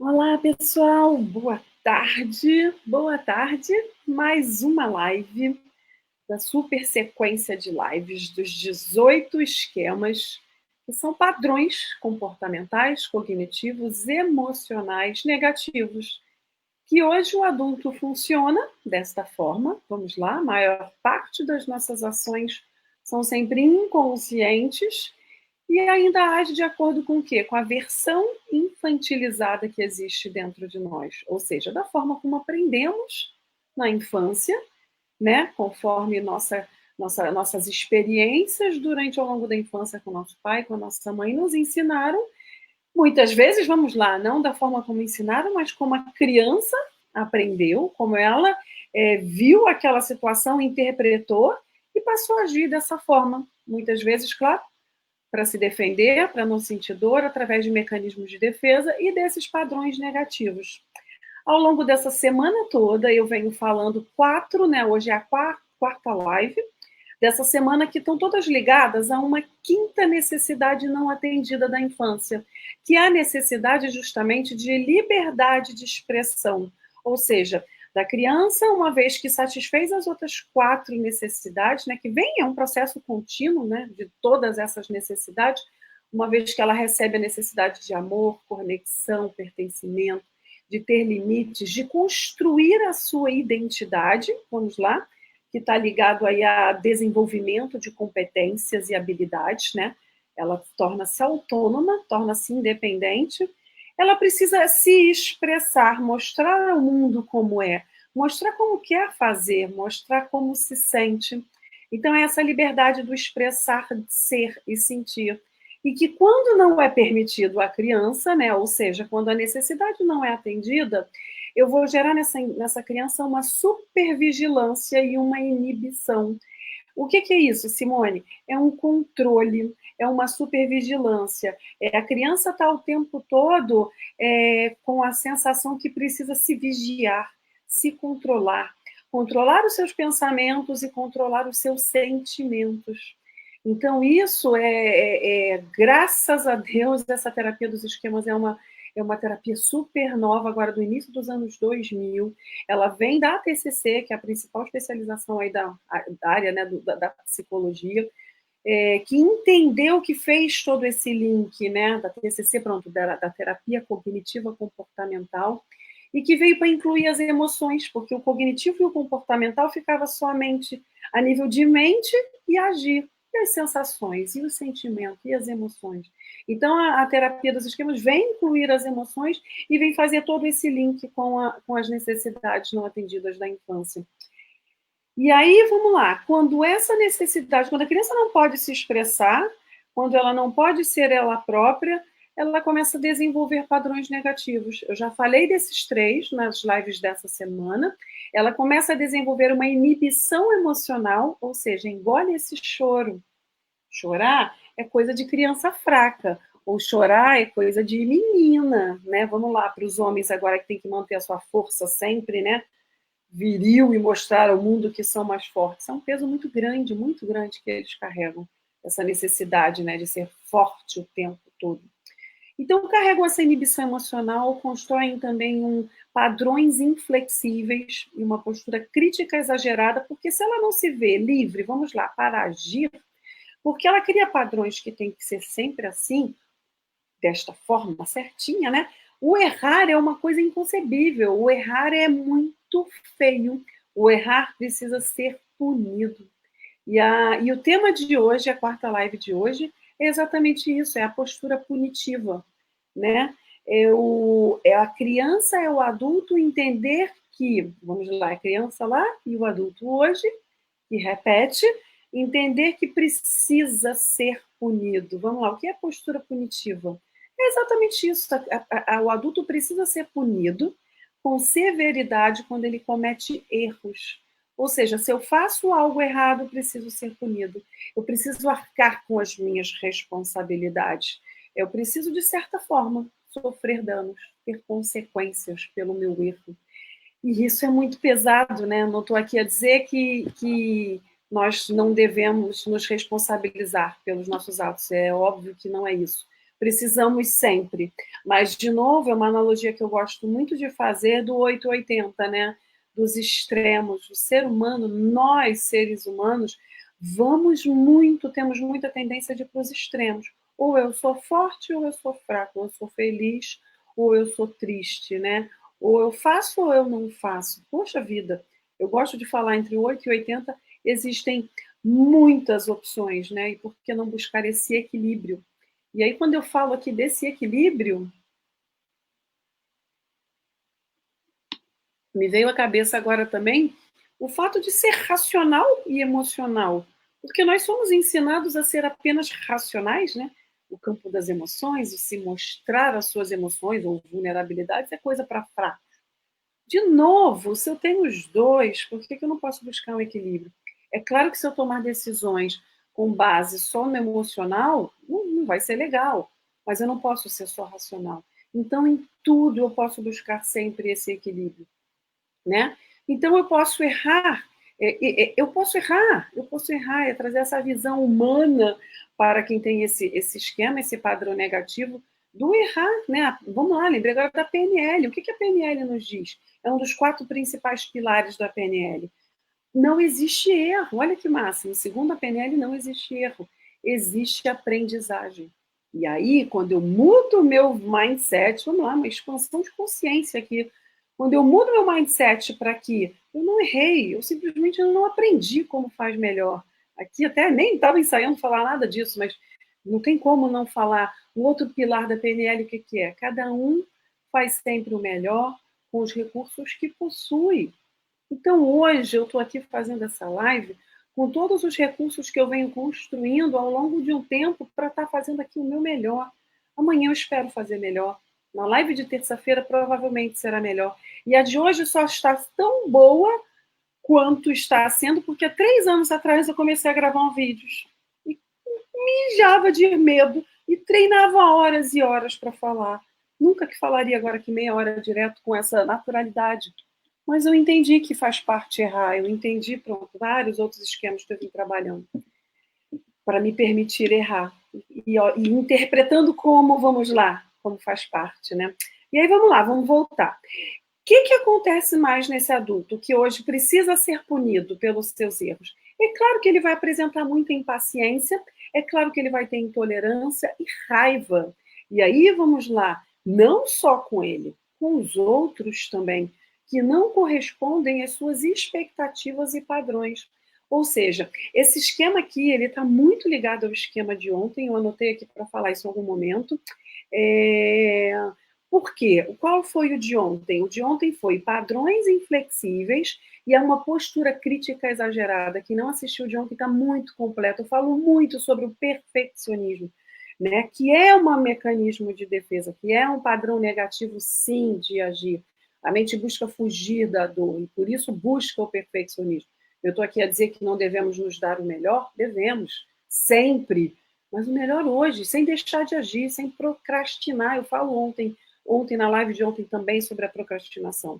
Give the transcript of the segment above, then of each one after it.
Olá, pessoal, boa tarde. Boa tarde. Mais uma live da super sequência de lives dos 18 esquemas, que são padrões comportamentais, cognitivos, emocionais negativos, que hoje o adulto funciona desta forma. Vamos lá, a maior parte das nossas ações são sempre inconscientes e ainda age de acordo com o quê? Com a versão infantilizada que existe dentro de nós, ou seja, da forma como aprendemos na infância, né? Conforme nossas experiências durante ao longo da infância com nosso pai, com a nossa mãe, nos ensinaram. Muitas vezes, vamos lá, não da forma como ensinaram, mas como a criança aprendeu, como ela viu aquela situação, interpretou e passou a agir dessa forma. Muitas vezes, claro, para se defender, para não sentir dor, através de mecanismos de defesa e desses padrões negativos. Ao longo dessa semana toda, eu venho falando quatro, né? Hoje é a quarta live dessa semana, que estão todas ligadas a uma quinta necessidade não atendida da infância, que é a necessidade justamente de liberdade de expressão, ou seja, da criança, uma vez que satisfez as outras quatro necessidades, né, que vem, é um processo contínuo, né, de todas essas necessidades, uma vez que ela recebe a necessidade de amor, conexão, pertencimento, de ter limites, de construir a sua identidade, vamos lá, que está ligado aí a desenvolvimento de competências e habilidades, né? Ela torna-se autônoma, torna-se independente. Ela precisa se expressar, mostrar ao mundo como é, mostrar como quer fazer, mostrar como se sente. Então, é essa liberdade do expressar, ser e sentir. E que quando não é permitido à criança, né, ou seja, quando a necessidade não é atendida, eu vou gerar nessa criança uma supervigilância e uma inibição. O que é isso, Simone? É um controle, é uma supervigilância. A criança está o tempo todo com a sensação que precisa se vigiar, se controlar, controlar os seus pensamentos e controlar os seus sentimentos. Então, isso graças a Deus, essa terapia dos esquemas é uma terapia super nova, agora do início dos anos 2000. Ela vem da TCC, que é a principal especialização aí da área, né, da psicologia, que entendeu, que fez todo esse link, né, da TCC, pronto, da terapia cognitiva comportamental, e que veio para incluir as emoções, porque o cognitivo e o comportamental ficava somente a nível de mente e agir, e as sensações, e os sentimentos, e as emoções. Então, a terapia dos esquemas vem incluir as emoções e vem fazer todo esse link com as necessidades não atendidas da infância. E aí, vamos lá, quando essa necessidade, quando a criança não pode se expressar, quando ela não pode ser ela própria, ela começa a desenvolver padrões negativos. Eu já falei desses três nas lives dessa semana. Ela começa a desenvolver uma inibição emocional, ou seja, engole esse choro. Chorar é coisa de criança fraca, ou chorar é coisa de menina, né? Vamos lá, para os homens agora que tem que manter a sua força sempre, né? Viril, e mostrar ao mundo que são mais fortes. É um peso muito grande que eles carregam, essa necessidade, né, de ser forte o tempo todo. Então, carregam essa inibição emocional, constroem também padrões inflexíveis e uma postura crítica exagerada, porque se ela não se vê livre, vamos lá, para agir, porque ela cria padrões que tem que ser sempre assim, desta forma certinha, né? O errar é uma coisa inconcebível, o errar é muito feio, o errar precisa ser punido. E o tema de hoje, a quarta live de hoje, é exatamente isso, é a postura punitiva, né? É a criança, é o adulto entender que, vamos lá, a criança lá e o adulto hoje, que repete, entender que precisa ser punido. Vamos lá, o que é postura punitiva? É exatamente isso. O adulto precisa ser punido com severidade quando ele comete erros. Ou seja, se eu faço algo errado, eu preciso ser punido. Eu preciso arcar com as minhas responsabilidades. Eu preciso, de certa forma, sofrer danos, ter consequências pelo meu erro. E isso é muito pesado, né? Não estou aqui a dizer que nós não devemos nos responsabilizar pelos nossos atos. É óbvio que não é isso. Precisamos sempre. Mas, de novo, é uma analogia que eu gosto muito de fazer do 880, né? Dos extremos. O ser humano, nós, seres humanos, temos muita tendência de ir para os extremos. Ou eu sou forte, ou eu sou fraco, ou eu sou feliz, ou eu sou triste, né? Ou eu faço ou eu não faço. Poxa vida, eu gosto de falar entre 8 e 80, existem muitas opções, né? E por que não buscar esse equilíbrio? E aí, quando eu falo aqui desse equilíbrio, me veio à cabeça agora também o fato de ser racional e emocional. Porque nós somos ensinados a ser apenas racionais, né? O campo das emoções, o se mostrar as suas emoções ou vulnerabilidades é coisa para fraco. De novo, se eu tenho os dois, por que eu não posso buscar um equilíbrio? É claro que se eu tomar decisões com base só no emocional, não vai ser legal, mas eu não posso ser só racional. Então, em tudo, eu posso buscar sempre esse equilíbrio, né? Então, eu posso errar, é trazer essa visão humana para quem tem esse esquema, esse padrão negativo do errar, né? Vamos lá, lembrei agora da PNL. O que a PNL nos diz? É um dos 4 principais pilares da PNL. Não existe erro, olha que máximo. Segundo a PNL, não existe erro, existe aprendizagem. E aí, quando eu mudo o meu mindset, vamos lá, uma expansão de consciência aqui. Quando eu mudo meu mindset para que eu não errei, eu simplesmente não aprendi como faz melhor. Aqui até nem estava ensaiando falar nada disso, mas não tem como não falar. O outro pilar da PNL, o que é? Cada um faz sempre o melhor com os recursos que possui. Então, hoje, eu estou aqui fazendo essa live com todos os recursos que eu venho construindo ao longo de um tempo para estar fazendo aqui o meu melhor. Amanhã eu espero fazer melhor. Na live de terça-feira provavelmente será melhor. E a de hoje só está tão boa quanto está sendo, porque há 3 anos atrás eu comecei a gravar um vídeos. E mijava de medo e treinava horas e horas para falar. Nunca que falaria agora que meia hora direto com essa naturalidade. Mas eu entendi que faz parte errar, eu entendi, pronto, vários outros esquemas que eu vim trabalhando para me permitir errar. E interpretando como, vamos lá, como faz parte, né? E aí vamos lá, vamos voltar. O que acontece mais nesse adulto que hoje precisa ser punido pelos seus erros? É claro que ele vai apresentar muita impaciência, é claro que ele vai ter intolerância e raiva. E aí vamos lá, não só com ele, com os outros também, que não correspondem às suas expectativas e padrões. Ou seja, esse esquema aqui, ele está muito ligado ao esquema de ontem, eu anotei aqui para falar isso em algum momento. É... Por quê? Qual foi o de ontem? O de ontem foi padrões inflexíveis e é uma postura crítica exagerada. Quem não assistiu de ontem está muito completo. Eu falo muito sobre o perfeccionismo, né? Que é um mecanismo de defesa, que é um padrão negativo, sim, de agir. A mente busca fugir da dor e por isso busca o perfeccionismo. Eu estou aqui a dizer que não devemos nos dar o melhor? Devemos, sempre. Mas o melhor hoje, sem deixar de agir, sem procrastinar. Eu falo ontem na live de ontem também sobre a procrastinação.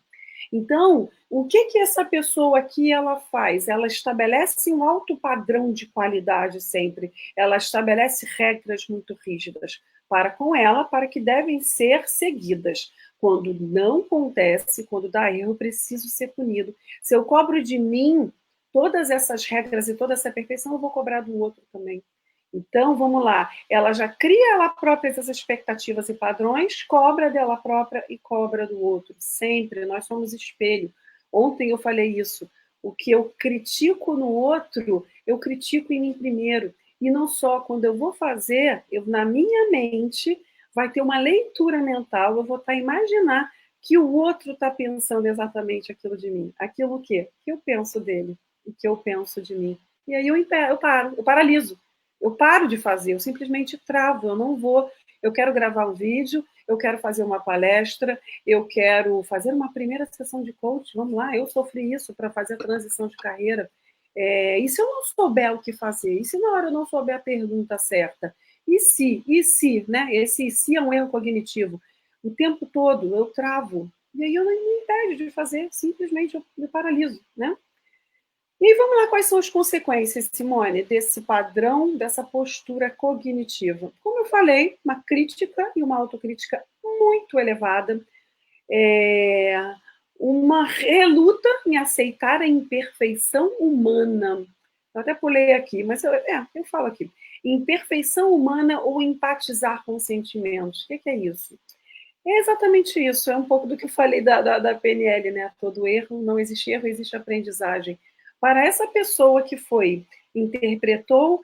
Então, o que essa pessoa aqui ela faz? Ela estabelece um alto padrão de qualidade sempre. Ela estabelece regras muito rígidas para com ela, para que devem ser seguidas. Quando não acontece, quando dá erro, eu preciso ser punido. Se eu cobro de mim todas essas regras e toda essa perfeição, eu vou cobrar do outro também. Então, vamos lá. Ela já cria ela própria essas expectativas e padrões, cobra dela própria e cobra do outro. Sempre. Nós somos espelho. Ontem eu falei isso. O que eu critico no outro, eu critico em mim primeiro. E não só. Quando eu vou fazer, na minha mente, vai ter uma leitura mental, eu vou estar a imaginar que o outro está pensando exatamente aquilo de mim. Aquilo o quê? Que eu penso dele e que eu penso de mim. E aí eu paro, eu paraliso. Eu paro de fazer, eu simplesmente travo, eu não vou. Eu quero gravar um vídeo, eu quero fazer uma palestra, eu quero fazer uma primeira sessão de coach, vamos lá, eu sofri isso para fazer a transição de carreira. E se eu não souber o que fazer? E se na hora eu não souber a pergunta certa? E se, né? Esse se é um erro cognitivo. O tempo todo eu travo. E aí eu não me impede de fazer, simplesmente eu me paraliso, né? E aí vamos lá, quais são as consequências, Simone, desse padrão, dessa postura cognitiva? Como eu falei, uma crítica e uma autocrítica muito elevada, uma reluta em aceitar a imperfeição humana. Eu até pulei aqui, mas eu falo aqui. Imperfeição humana ou empatizar com sentimentos. O que é isso? É exatamente isso, é um pouco do que eu falei da PNL, né? Todo erro, existe aprendizagem. Para essa pessoa que interpretou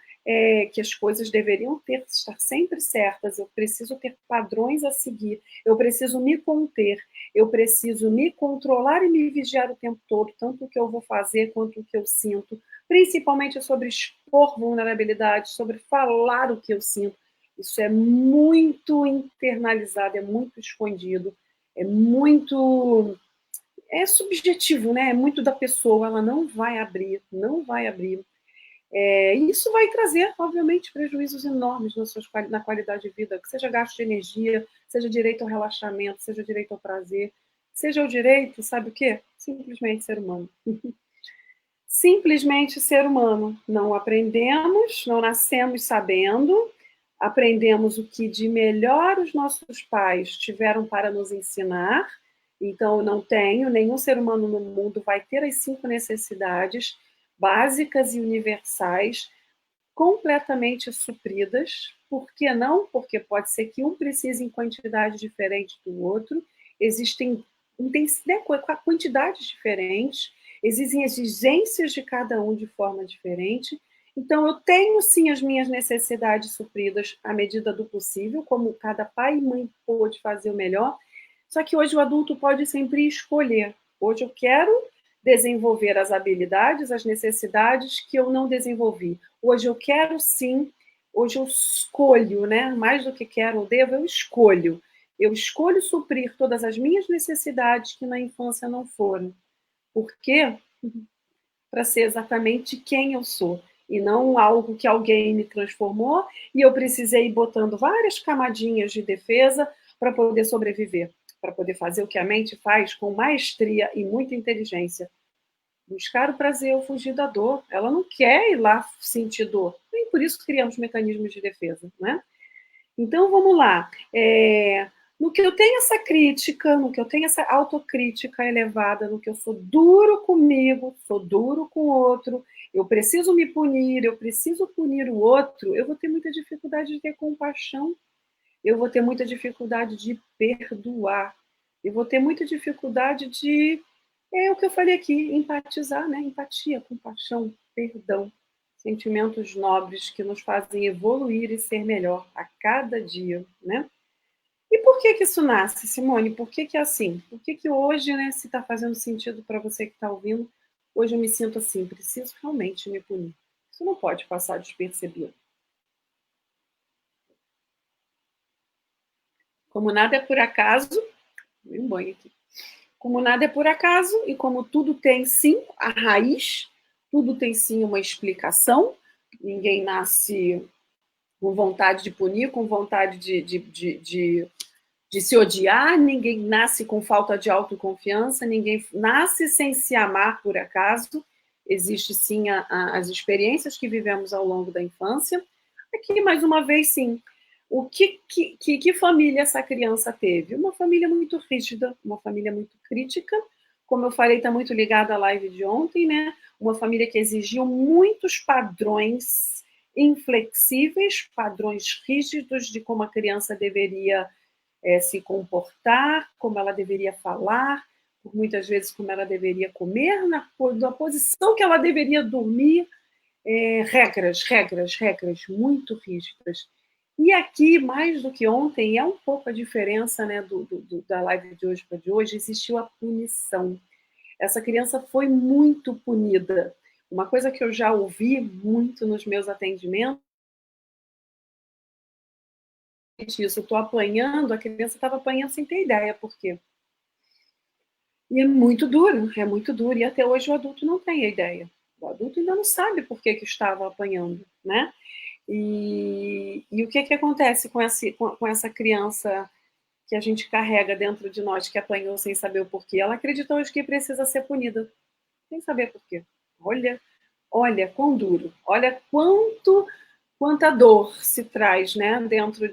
que as coisas deveriam estar sempre certas, eu preciso ter padrões a seguir, eu preciso me conter, eu preciso me controlar e me vigiar o tempo todo, tanto o que eu vou fazer quanto o que eu sinto, principalmente sobre expor vulnerabilidade, sobre falar o que eu sinto. Isso é muito internalizado, é muito escondido, é muito subjetivo, né? É muito da pessoa, ela não vai abrir, não vai abrir. E isso vai trazer, obviamente, prejuízos enormes na qualidade de vida, que seja gasto de energia, seja direito ao relaxamento, seja direito ao prazer, seja o direito, sabe o quê? Simplesmente ser humano. Simplesmente ser humano. Não aprendemos, não nascemos sabendo, aprendemos o que de melhor os nossos pais tiveram para nos ensinar. Então, não tenho, nenhum ser humano no mundo vai ter as 5 necessidades básicas e universais completamente supridas. Por que não? Porque pode ser que um precise em quantidade diferente do outro. Existem quantidades diferentes, existem exigências de cada um de forma diferente. Então, eu tenho sim as minhas necessidades supridas à medida do possível, como cada pai e mãe pôde fazer o melhor. Só que hoje o adulto pode sempre escolher. Hoje eu quero desenvolver as habilidades, as necessidades que eu não desenvolvi. Hoje eu quero sim, hoje eu escolho, né? Mais do que quero ou devo, eu escolho. Eu escolho suprir todas as minhas necessidades que na infância não foram. Por quê? Para ser exatamente quem eu sou. E não algo que alguém me transformou e eu precisei ir botando várias camadinhas de defesa para poder sobreviver, para poder fazer o que a mente faz com maestria e muita inteligência. Buscar o prazer ou fugir da dor. Ela não quer ir lá sentir dor. E por isso criamos mecanismos de defesa, né? Então, vamos lá. No que eu tenho essa crítica, no que eu tenho essa autocrítica elevada, no que eu sou duro comigo, sou duro com o outro, eu preciso me punir, eu preciso punir o outro, eu vou ter muita dificuldade de ter compaixão, eu vou ter muita dificuldade de perdoar, eu vou ter muita dificuldade de, o que eu falei aqui, empatizar, né? Empatia, compaixão, perdão. Sentimentos nobres que nos fazem evoluir e ser melhor a cada dia, né? E por que isso nasce, Simone? Por que é assim? Por que hoje, né, se está fazendo sentido para você que está ouvindo, hoje eu me sinto assim, preciso realmente me punir. Isso não pode passar despercebido. Como nada é por acaso, um banho aqui. Como nada é por acaso e como tudo tem sim a raiz, tudo tem sim uma explicação. Ninguém nasce com vontade de punir, com vontade de se odiar, ninguém nasce com falta de autoconfiança, ninguém nasce sem se amar por acaso. Existe sim as experiências que vivemos ao longo da infância. Aqui, mais uma vez, sim. Que família essa criança teve? Uma família muito rígida, uma família muito crítica. Como eu falei, está muito ligada à live de ontem, né? Uma família que exigiu muitos padrões inflexíveis, padrões rígidos de como a criança deveria se comportar, como ela deveria falar, por muitas vezes como ela deveria comer, na posição que ela deveria dormir, regras muito rígidas. E aqui, mais do que ontem, é um pouco a diferença, né, da live de hoje para de hoje, existiu a punição. Essa criança foi muito punida. Uma coisa que eu já ouvi muito nos meus atendimentos, isso, eu estou apanhando, a criança estava apanhando sem ter ideia por quê. E é muito duro, e até hoje o adulto não tem a ideia. O adulto ainda não sabe por que estava apanhando, né? E o que acontece com essa criança que a gente carrega dentro de nós, que apanhou sem saber o porquê? Ela acredita hoje que precisa ser punida, sem saber por quê. Olha, olha quão duro, olha quanta dor se traz, né, dentro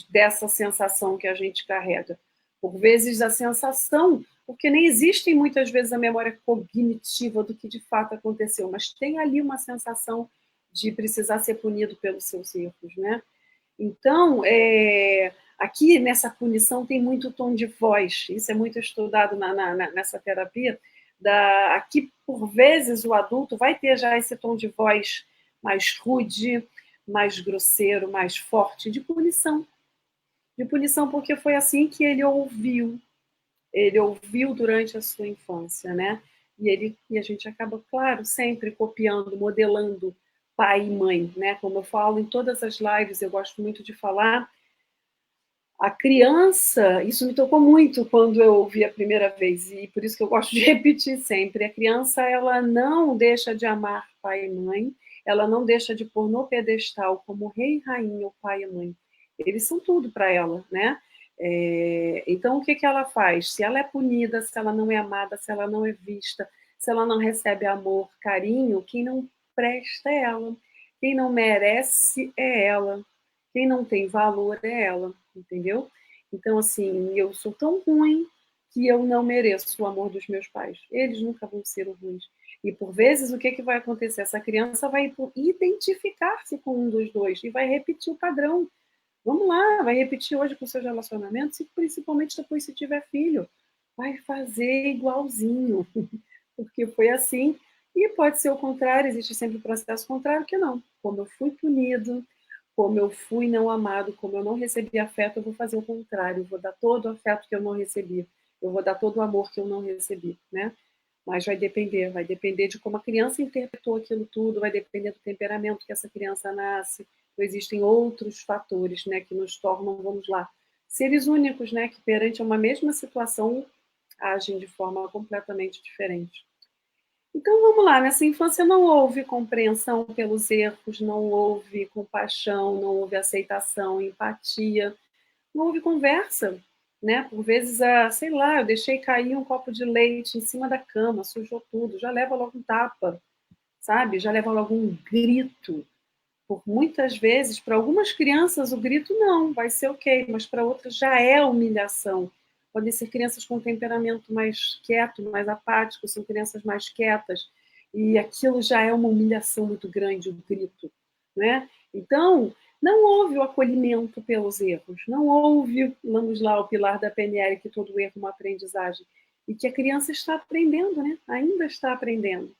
dessa sensação que a gente carrega. Por vezes a sensação, porque nem existe muitas vezes a memória cognitiva do que de fato aconteceu, mas tem ali uma sensação de precisar ser punido pelos seus erros, né? Então, aqui nessa punição tem muito tom de voz, isso é muito estudado nessa terapia. Aqui, por vezes, o adulto vai ter já esse tom de voz mais rude, mais grosseiro, mais forte, de punição. De punição porque foi assim que ele ouviu durante a sua infância, né? E a gente acaba, claro, sempre copiando, modelando pai e mãe, né? Como eu falo em todas as lives, eu gosto muito de falar, a criança, isso me tocou muito quando eu ouvi a primeira vez, e por isso que eu gosto de repetir sempre, a criança, ela não deixa de amar pai e mãe, ela não deixa de pôr no pedestal como rei e rainha o pai e a mãe. Eles são tudo para ela, né? Então, o que ela faz? Se ela é punida, se ela não é amada, se ela não é vista, se ela não recebe amor, carinho, quem não presta é ela. Quem não merece é ela. Quem não tem valor é ela, entendeu? Então, assim, eu sou tão ruim que eu não mereço o amor dos meus pais. Eles nunca vão ser ruins. E por vezes, o que vai acontecer? Essa criança vai identificar-se com um dos dois e vai repetir o padrão. Vamos lá, vai repetir hoje com seus relacionamentos e principalmente depois se tiver filho. Vai fazer igualzinho, porque foi assim. E pode ser o contrário, existe sempre o processo contrário, que não. Como eu fui punido, como eu fui não amado, como eu não recebi afeto, eu vou fazer o contrário, eu vou dar todo o afeto que eu não recebi, eu vou dar todo o amor que eu não recebi, né? Mas vai depender de como a criança interpretou aquilo tudo, vai depender do temperamento que essa criança nasce. Então, existem outros fatores, né, que nos tornam, vamos lá, seres únicos, né, que perante uma mesma situação agem de forma completamente diferente. Então vamos lá, nessa infância não houve compreensão pelos erros, não houve compaixão, não houve aceitação, empatia, não houve conversa, né? Por vezes, sei lá, eu deixei cair um copo de leite em cima da cama, sujou tudo, já leva logo um tapa, sabe? Já leva logo um grito. Por muitas vezes, para algumas crianças, o grito não, vai ser ok, mas para outras já é humilhação. Podem ser crianças com temperamento mais quieto, mais apático, são crianças mais quietas, e aquilo já é uma humilhação muito grande, o grito, né? Então, não houve o acolhimento pelos erros, não houve, vamos lá, o pilar da PNL, que todo erro é uma aprendizagem, e que a criança está aprendendo, né? Ainda está aprendendo.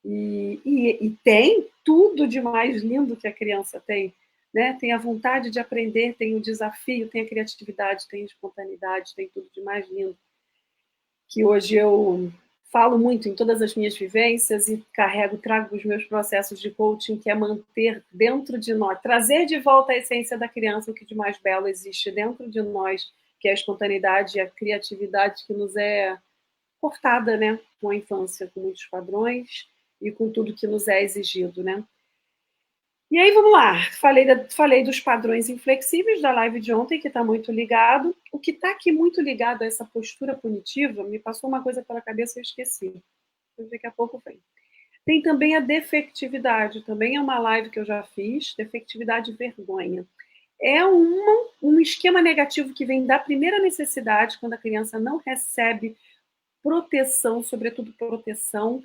E tem tudo de mais lindo que a criança tem, né? Tem a vontade de aprender, tem o desafio, tem a criatividade, tem a espontaneidade, tem tudo de mais lindo. Que hoje eu falo muito em todas as minhas vivências e trago os meus processos de coaching, que é manter dentro de nós, trazer de volta a essência da criança, o que de mais belo existe dentro de nós, que é a espontaneidade e a criatividade que nos é cortada, né, com a infância, com muitos padrões e com tudo que nos é exigido, né? E aí, vamos lá. Falei dos padrões inflexíveis da live de ontem, que está muito ligado. O que está aqui muito ligado a essa postura punitiva, me passou uma coisa pela cabeça e eu esqueci. Daqui a pouco vem. Tem também a defectividade, também é uma live que eu já fiz, defectividade e vergonha. É um esquema negativo que vem da primeira necessidade, quando a criança não recebe proteção, sobretudo proteção,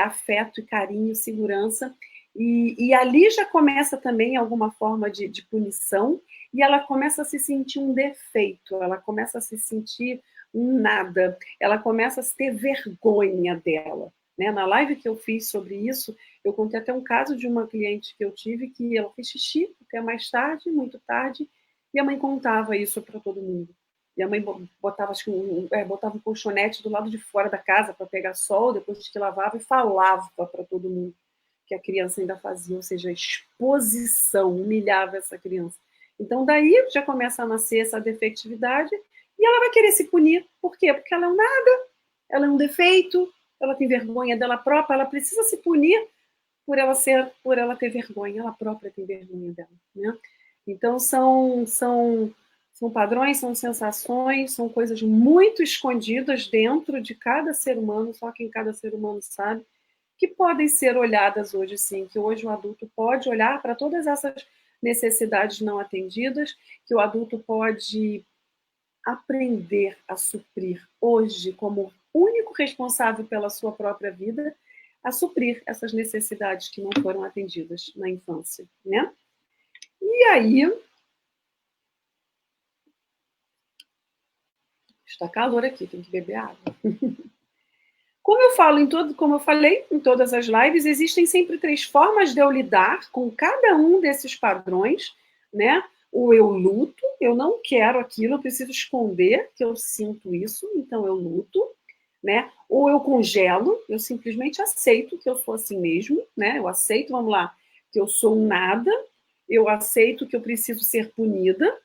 afeto e carinho, segurança. E ali já começa também alguma forma de punição, e ela começa a se sentir um defeito, ela começa a se sentir um nada, ela começa a ter vergonha dela. Né? Na live que eu fiz sobre isso, eu contei até um caso de uma cliente que eu tive que ela fez xixi até mais tarde, muito tarde, e a mãe contava isso para todo mundo. E a mãe botava, acho que botava um colchonete do lado de fora da casa para pegar sol, depois que lavava, e falava para todo mundo que a criança ainda fazia, ou seja, a exposição humilhava essa criança. Então, daí já começa a nascer essa defectividade e ela vai querer se punir. Por quê? Porque ela é um nada, ela é um defeito, ela tem vergonha dela própria, ela precisa se punir por ela ter vergonha, ela própria tem vergonha dela. Né? Então, são padrões, são sensações, são coisas muito escondidas dentro de cada ser humano, só quem cada ser humano sabe, que podem ser olhadas hoje, sim, que hoje o adulto pode olhar para todas essas necessidades não atendidas, que o adulto pode aprender a suprir hoje, como único responsável pela sua própria vida, a suprir essas necessidades que não foram atendidas na infância, né? E aí, está calor aqui, tem que beber água. Como eu falei em todas as lives, existem sempre três formas de eu lidar com cada um desses padrões, né? Ou eu luto, eu não quero aquilo, eu preciso esconder que eu sinto isso, então eu luto, né? Ou eu congelo, eu simplesmente aceito que eu sou assim mesmo, né? Eu aceito, vamos lá, que eu sou um nada, eu aceito que eu preciso ser punida,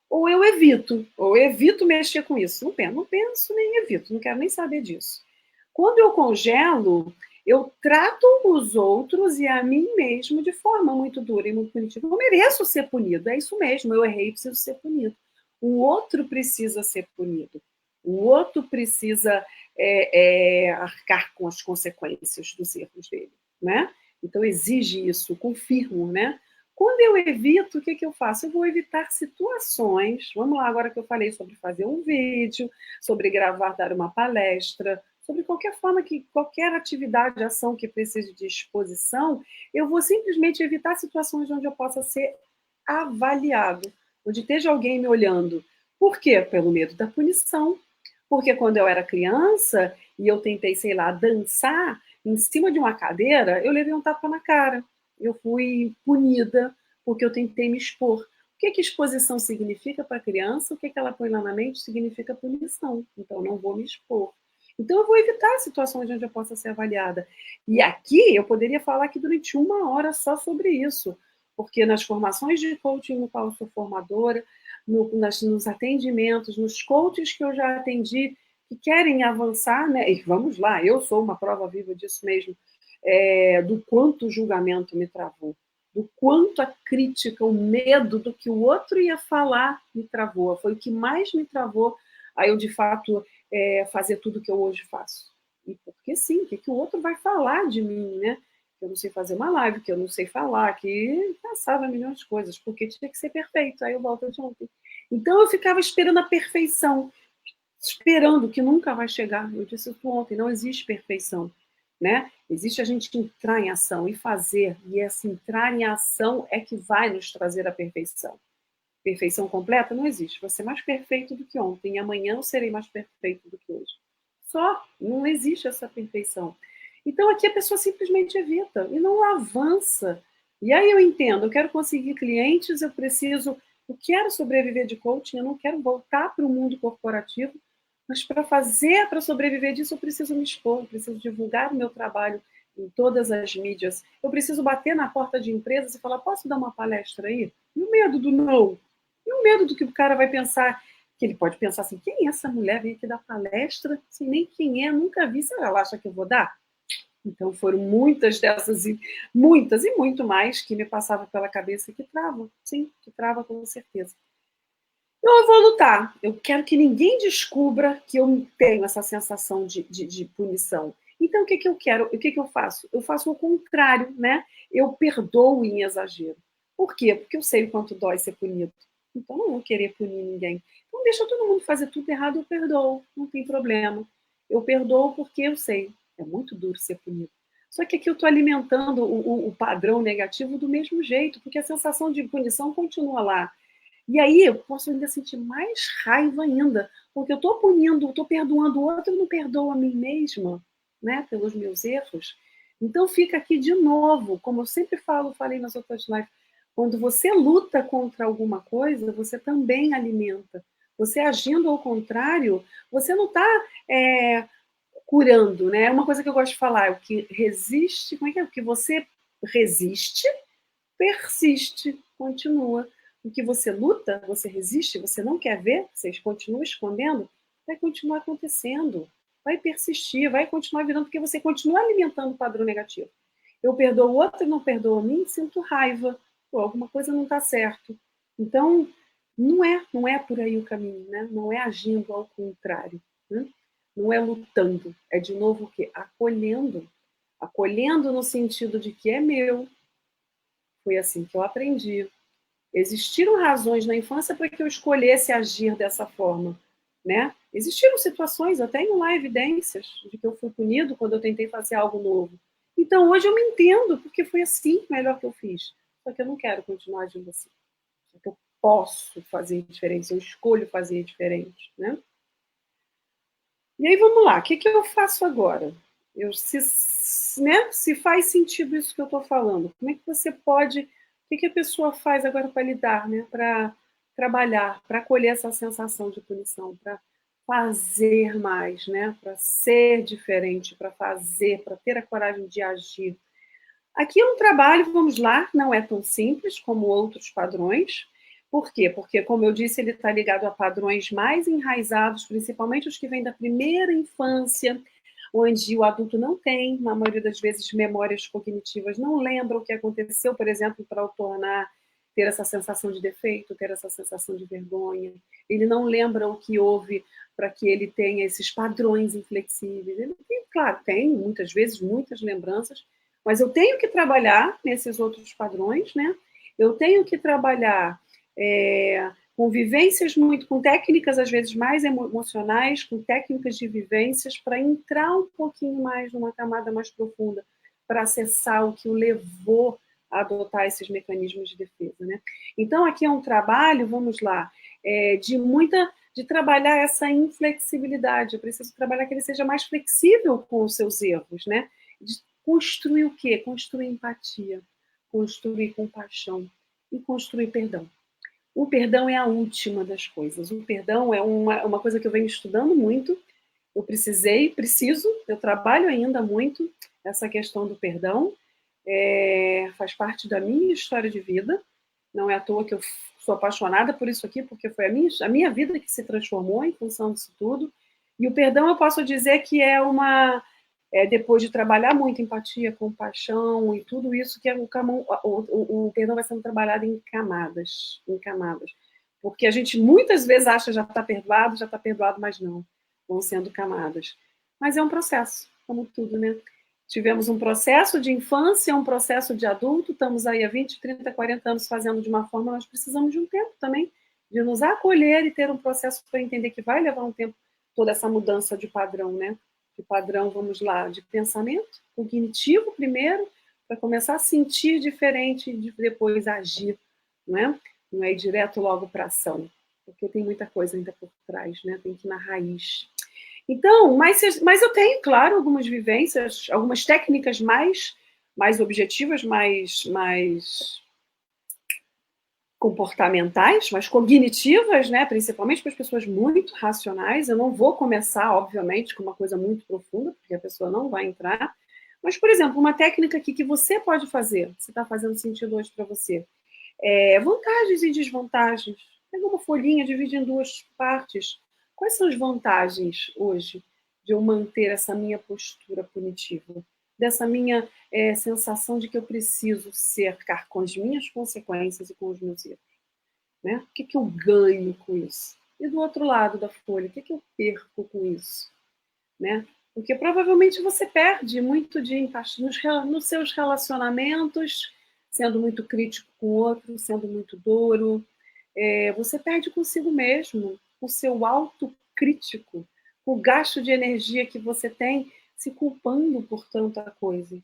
ou eu evito mexer com isso. Não penso nem evito, não quero nem saber disso. Quando eu congelo, eu trato os outros e a mim mesmo de forma muito dura e muito punitiva. Eu mereço ser punido, é isso mesmo, eu errei, preciso ser punido. O outro precisa ser punido. O outro precisa arcar com as consequências dos erros dele, né? Então exige isso, confirmo, né? Quando eu evito, o que, que eu faço? Eu vou evitar situações. Vamos lá, agora que eu falei sobre fazer um vídeo, sobre gravar, dar uma palestra, sobre qualquer forma que qualquer atividade, ação que precise de exposição, eu vou simplesmente evitar situações onde eu possa ser avaliado, onde esteja alguém me olhando. Por quê? Pelo medo da punição. Porque quando eu era criança e eu tentei, sei lá, dançar em cima de uma cadeira, eu levei um tapa na cara. Eu fui punida porque eu tentei me expor. O que exposição significa para a criança? O que ela põe lá na mente significa punição. Então, eu não vou me expor. Então, eu vou evitar situações onde eu possa ser avaliada. E aqui, eu poderia falar aqui durante uma hora só sobre isso, porque nas formações de coaching no qual eu sou formadora, nos atendimentos, nos coaches que eu já atendi, que querem avançar, né? E vamos lá, eu sou uma prova viva disso mesmo, do quanto o julgamento me travou, do quanto a crítica, o medo do que o outro ia falar me travou. Foi o que mais me travou a eu, de fato, fazer tudo que eu hoje faço. E porque sim, o que o outro vai falar de mim, né? Que eu não sei fazer uma live, que eu não sei falar, que passava milhões de coisas, porque tinha que ser perfeito. Aí eu volto de ontem. Então eu ficava esperando a perfeição, esperando que nunca vai chegar. Eu disse isso ontem, não existe perfeição, né? Existe a gente entrar em ação e fazer, e esse entrar em ação é que vai nos trazer a perfeição. Perfeição completa não existe. Vou ser mais perfeito do que ontem, e amanhã eu serei mais perfeito do que hoje. Só, não existe essa perfeição. Então aqui a pessoa simplesmente evita e não avança. E aí eu entendo, eu quero conseguir clientes, eu quero sobreviver de coaching, eu não quero voltar para o mundo corporativo, mas para sobreviver disso, eu preciso me expor, eu preciso divulgar o meu trabalho em todas as mídias. Eu preciso bater na porta de empresas e falar: posso dar uma palestra aí? E o medo do não? E o medo do que o cara vai pensar? Que ele pode pensar assim: quem é essa mulher? Vem aqui dar palestra, sem nem quem é, nunca vi, se ela acha que eu vou dar? Então foram muitas dessas, muitas e muito mais que me passavam pela cabeça que travam, sim, que trava com certeza. Então, eu vou lutar. Eu quero que ninguém descubra que eu tenho essa sensação de punição. Então, o que eu quero? O que eu faço? Eu faço o contrário, né? Eu perdoo em exagero. Por quê? Porque eu sei o quanto dói ser punido. Então, eu não vou querer punir ninguém. Então, deixa todo mundo fazer tudo errado, eu perdoo. Não tem problema. Eu perdoo porque eu sei. É muito duro ser punido. Só que aqui eu estou alimentando o padrão negativo do mesmo jeito, porque a sensação de punição continua lá. E aí eu posso ainda sentir mais raiva ainda, porque eu estou punindo, estou perdoando o outro e não perdoo a mim mesma, né, pelos meus erros. Então fica aqui de novo, como eu sempre falei nas outras lives, quando você luta contra alguma coisa, você também alimenta. Você agindo ao contrário, você não está curando, né? Uma coisa que eu gosto de falar, o que resiste, como é que é? O que você resiste persiste, continua. O que você luta, você resiste, você não quer ver, você continua escondendo, vai continuar acontecendo, vai persistir, vai continuar virando, porque você continua alimentando o padrão negativo. Eu perdoo o outro e não perdoo a mim, sinto raiva, pô, alguma coisa não está certo. Então, não é por aí o caminho, né? Não é agindo ao contrário, né? Não é lutando, é de novo o quê? Acolhendo. Acolhendo no sentido de que é meu. Foi assim que eu aprendi. Existiram razões na infância para que eu escolhesse agir dessa forma, né? Existiram situações, eu tenho lá evidências de que eu fui punido quando eu tentei fazer algo novo. Então hoje eu me entendo, porque foi assim melhor que eu fiz. Só que eu não quero continuar agindo assim. Só que eu posso fazer diferente, eu escolho fazer diferente, né? E aí vamos lá, o que eu faço agora? Se faz sentido isso que eu estou falando, como é que você pode, o que a pessoa faz agora para lidar, né? Para trabalhar, para acolher essa sensação de punição, para fazer mais, né? Para ser diferente, para fazer, para ter a coragem de agir. Aqui é um trabalho, vamos lá, não é tão simples como outros padrões. Por quê? Porque, como eu disse, ele está ligado a padrões mais enraizados, principalmente os que vêm da primeira infância, onde o adulto não tem, na maioria das vezes, memórias cognitivas, não lembra o que aconteceu, por exemplo, para o tornar ter essa sensação de defeito, ter essa sensação de vergonha. Ele não lembra o que houve para que ele tenha esses padrões inflexíveis. Ele tem, claro, tem muitas vezes muitas lembranças, mas eu tenho que trabalhar nesses outros padrões, né? Eu tenho que trabalhar com vivências com técnicas às vezes mais emocionais, com técnicas de vivências para entrar um pouquinho mais numa camada mais profunda, para acessar o que o levou a adotar esses mecanismos de defesa, né? Então aqui é um trabalho, vamos lá, de trabalhar essa inflexibilidade. Eu preciso trabalhar que ele seja mais flexível com os seus erros, né? De construir o quê? Construir empatia, construir compaixão e construir perdão. O perdão é a última das coisas. O perdão é uma coisa que eu venho estudando muito. Eu trabalho ainda muito essa questão do perdão. Faz parte da minha história de vida. Não é à toa que eu sou apaixonada por isso aqui, porque foi a minha vida que se transformou em função disso tudo. E o perdão, eu posso dizer que depois de trabalhar muito empatia, compaixão e tudo isso, que o perdão vai sendo trabalhado em camadas, em camadas. Porque a gente muitas vezes acha já está perdoado, mas não. Vão sendo camadas. Mas é um processo, como tudo, né? Tivemos um processo de infância, um processo de adulto, estamos aí há 20, 30, 40 anos fazendo de uma forma, nós precisamos de um tempo também, de nos acolher e ter um processo para entender que vai levar um tempo toda essa mudança de padrão, né? De padrão, vamos lá, de pensamento cognitivo primeiro, para começar a sentir diferente e depois agir, não é? Não é ir direto logo para a ação, porque tem muita coisa ainda por trás, né? Tem que ir na raiz. Então, mas eu tenho, claro, algumas vivências, algumas técnicas mais objetivas, mais comportamentais, mais cognitivas, né? Principalmente para as pessoas muito racionais. Eu não vou começar, obviamente, com uma coisa muito profunda, porque a pessoa não vai entrar. Mas, por exemplo, uma técnica aqui que você pode fazer, se está fazendo sentido hoje para você, vantagens e desvantagens. Pega uma folhinha, divide em duas partes. Quais são as vantagens hoje de eu manter essa minha postura punitiva? Dessa minha sensação de que eu preciso cercar com as minhas consequências e com os meus erros. Né? O que eu ganho com isso? E do outro lado da folha, o que eu perco com isso? Né? Porque provavelmente você perde muito de empatia nos seus relacionamentos, sendo muito crítico com o outro, sendo muito duro. Você perde consigo mesmo, o seu autocrítico, o gasto de energia que você tem se culpando por tanta coisa.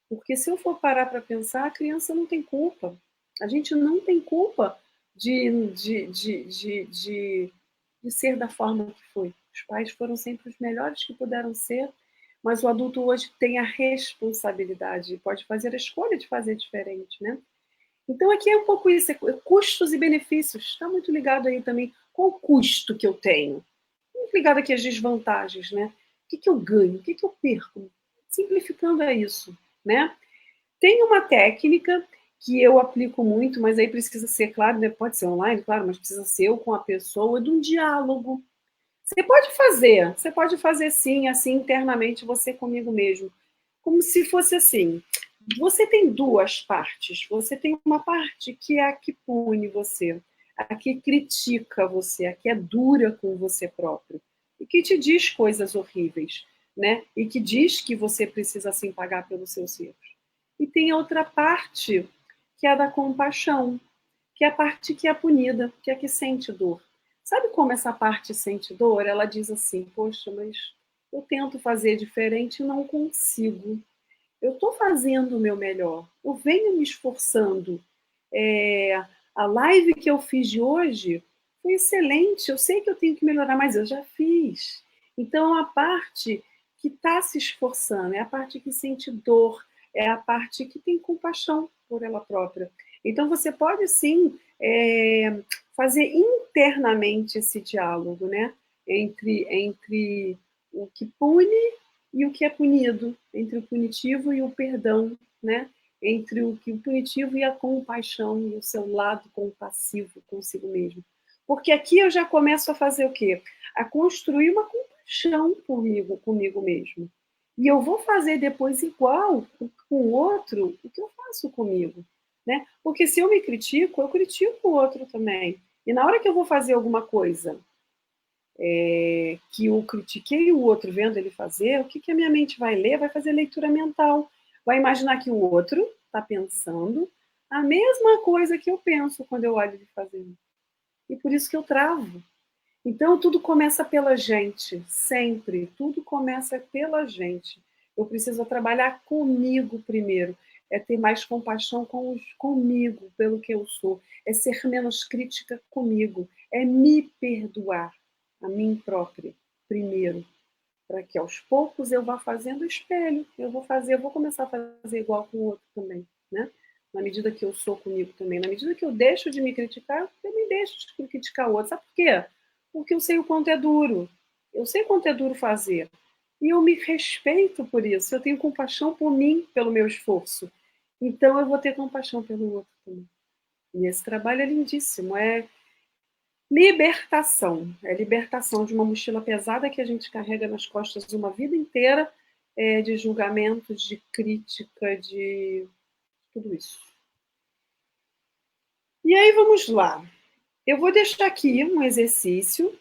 Porque se eu for parar para pensar, a criança não tem culpa. A gente não tem culpa de ser da forma que foi. Os pais foram sempre os melhores que puderam ser, mas o adulto hoje tem a responsabilidade, pode fazer a escolha de fazer diferente, né? Então aqui é um pouco isso, custos e benefícios. Está muito ligado aí também qual o custo que eu tenho. Muito ligado aqui às desvantagens, né? O que eu ganho? O que eu perco? Simplificando é isso, né? Tem uma técnica que eu aplico muito, mas aí precisa ser, claro, né? Pode ser online, claro, mas precisa ser eu com a pessoa, de um diálogo. Você pode fazer sim, assim, internamente, você comigo mesmo. Como se fosse assim. Você tem duas partes. Você tem uma parte que é a que pune você, a que critica você, a que é dura com você próprio, e que te diz coisas horríveis. né? E que diz que você precisa sim pagar pelos seus erros. E tem outra parte, que é a da compaixão, que é a parte que é punida, que é a que sente dor. Sabe como essa parte sente dor? Ela diz assim: poxa, mas eu tento fazer diferente e não consigo. Eu estou fazendo o meu melhor, eu venho me esforçando. É, a live que eu fiz de hoje foi excelente, eu sei que eu tenho que melhorar, mas eu já fiz. Então, a parte que está se esforçando, é a parte que sente dor, é a parte que tem compaixão por ela própria. Então, você pode sim fazer internamente esse diálogo, né? Entre o que pune e o que é punido, entre o punitivo e o perdão, né? Entre o punitivo e a compaixão e o seu lado compassivo consigo mesmo. Porque aqui eu já começo a fazer o quê? A construir uma compaixão comigo mesmo. E eu vou fazer depois igual com o outro o que eu faço comigo. Né? Porque se eu me critico, eu critico o outro também. E na hora que eu vou fazer alguma coisa que eu critiquei o outro vendo ele fazer, o que, que a minha mente vai ler? Vai fazer leitura mental. Vai imaginar que o outro está pensando a mesma coisa que eu penso quando eu olho ele fazendo. E por isso que eu travo. Então, tudo começa pela gente, sempre. Tudo começa pela gente. Eu preciso trabalhar comigo primeiro. É ter mais compaixão comigo, pelo que eu sou. É ser menos crítica comigo. É me perdoar a mim própria primeiro. Para que aos poucos eu vá fazendo espelho. Eu vou começar a fazer igual com o outro também. Né? Na medida que eu sou comigo também. Na medida que eu deixo de me criticar, eu também deixo de criticar o outro. Sabe por quê? Porque eu sei o quanto é duro. Eu sei o quanto é duro fazer. E eu me respeito por isso. Eu tenho compaixão por mim, pelo meu esforço. Então eu vou ter compaixão pelo outro também. E esse trabalho é lindíssimo. É libertação. É libertação de uma mochila pesada que a gente carrega nas costas uma vida inteira de julgamento, de crítica, de tudo isso. E aí vamos lá. Eu vou deixar aqui um exercício.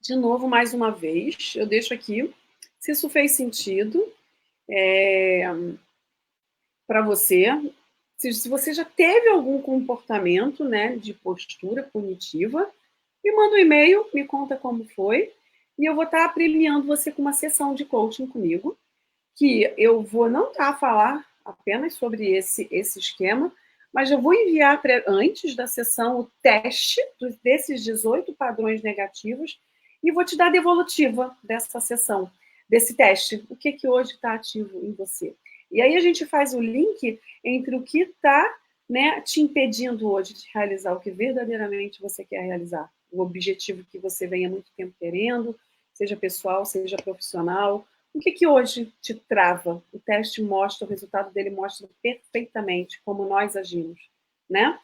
De novo, mais uma vez, eu deixo aqui. Se isso fez sentido para você, se você já teve algum comportamento, né, de postura punitiva, me manda um e-mail, me conta como foi, e eu vou estar premiando você com uma sessão de coaching comigo, que eu vou não estar a falar apenas sobre esse esquema, mas eu vou enviar antes da sessão o teste desses 18 padrões negativos e vou te dar a devolutiva dessa sessão, desse teste. O que, que hoje está ativo em você? E aí a gente faz o link entre o que está, né, te impedindo hoje de realizar o que verdadeiramente você quer realizar, o objetivo que você vem há muito tempo querendo, seja pessoal, seja profissional. O que, que hoje te trava? O teste mostra, o resultado dele mostra perfeitamente como nós agimos, né?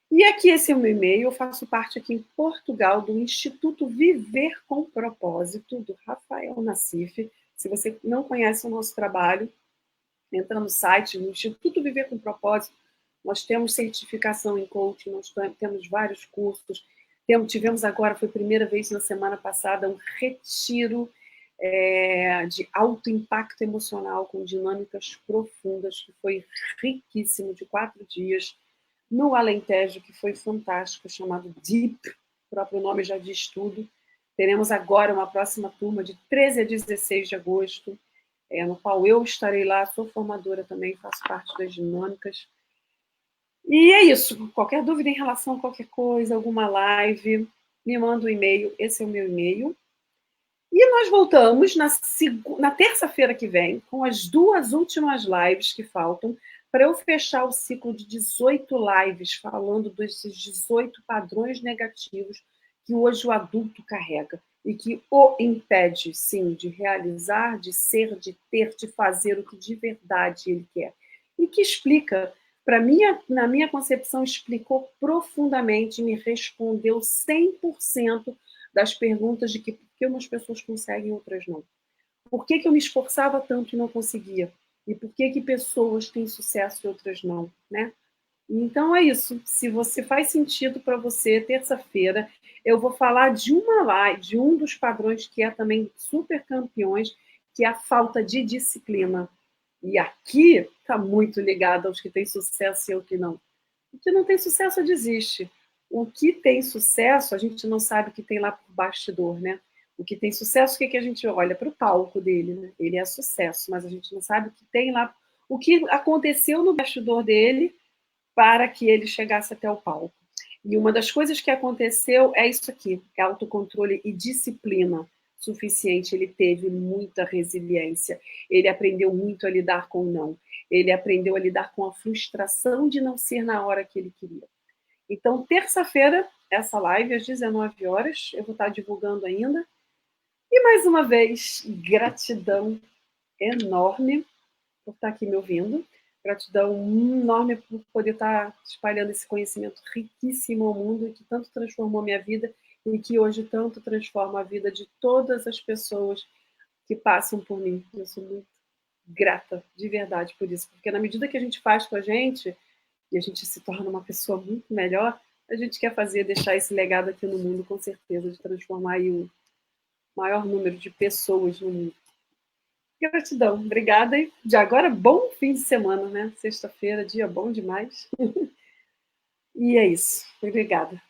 E aqui esse é o meu e-mail, eu faço parte aqui em Portugal do Instituto Viver com Propósito, do Rafael Nassif. Se você não conhece o nosso trabalho, entra no site do Instituto Viver com Propósito. Nós temos certificação em coaching, nós temos vários cursos. Tivemos agora, foi a primeira vez na semana passada, um retiro de alto impacto emocional com dinâmicas profundas, que foi riquíssimo, de 4 dias, no Alentejo, que foi fantástico, chamado Deep, o próprio nome já diz tudo. Teremos agora uma próxima turma de 13 a 16 de agosto, no qual eu estarei lá, sou formadora também, faço parte das dinâmicas. E é isso. Qualquer dúvida em relação a qualquer coisa, alguma live, me manda um e-mail. Esse é o meu e-mail. E nós voltamos na terça-feira que vem com as 2 últimas lives que faltam para eu fechar o ciclo de 18 lives falando desses 18 padrões negativos que hoje o adulto carrega e que o impede, sim, de realizar, de ser, de ter, de fazer o que de verdade ele quer. E que explica, na minha concepção, explicou profundamente, me respondeu 100% das perguntas de que por que umas pessoas conseguem e outras não. Por que, que eu me esforçava tanto e não conseguia? E por que, que pessoas têm sucesso e outras não? Né? Então é isso. Se você faz sentido para você, terça-feira, eu vou falar de uma live, de um dos padrões que é também super campeões, que é a falta de disciplina. E aqui está muito ligado aos que têm sucesso e ao que não. O que não tem sucesso desiste. O que tem sucesso, a gente não sabe o que tem lá por bastidor, né? O que tem sucesso, o que, que a gente olha para o palco dele, né? Ele é sucesso, mas a gente não sabe o que tem lá, o que aconteceu no bastidor dele para que ele chegasse até o palco. E uma das coisas que aconteceu é isso aqui, é autocontrole e disciplina suficiente. Ele teve muita resiliência, ele aprendeu muito a lidar com o não, ele aprendeu a lidar com a frustração de não ser na hora que ele queria. Então, terça-feira, essa live às 19 horas, eu vou estar divulgando ainda. E mais uma vez, gratidão enorme por estar aqui me ouvindo. Gratidão enorme por poder estar espalhando esse conhecimento riquíssimo ao mundo e que tanto transformou minha vida e que hoje tanto transforma a vida de todas as pessoas que passam por mim. Eu sou muito grata, de verdade, por isso. Porque na medida que a gente faz com a gente e a gente se torna uma pessoa muito melhor, a gente quer fazer, deixar esse legado aqui no mundo, com certeza, de transformar aí o maior número de pessoas no mundo. Gratidão, obrigada. E de agora, bom fim de semana, né? Sexta-feira, dia bom demais. E é isso. Obrigada.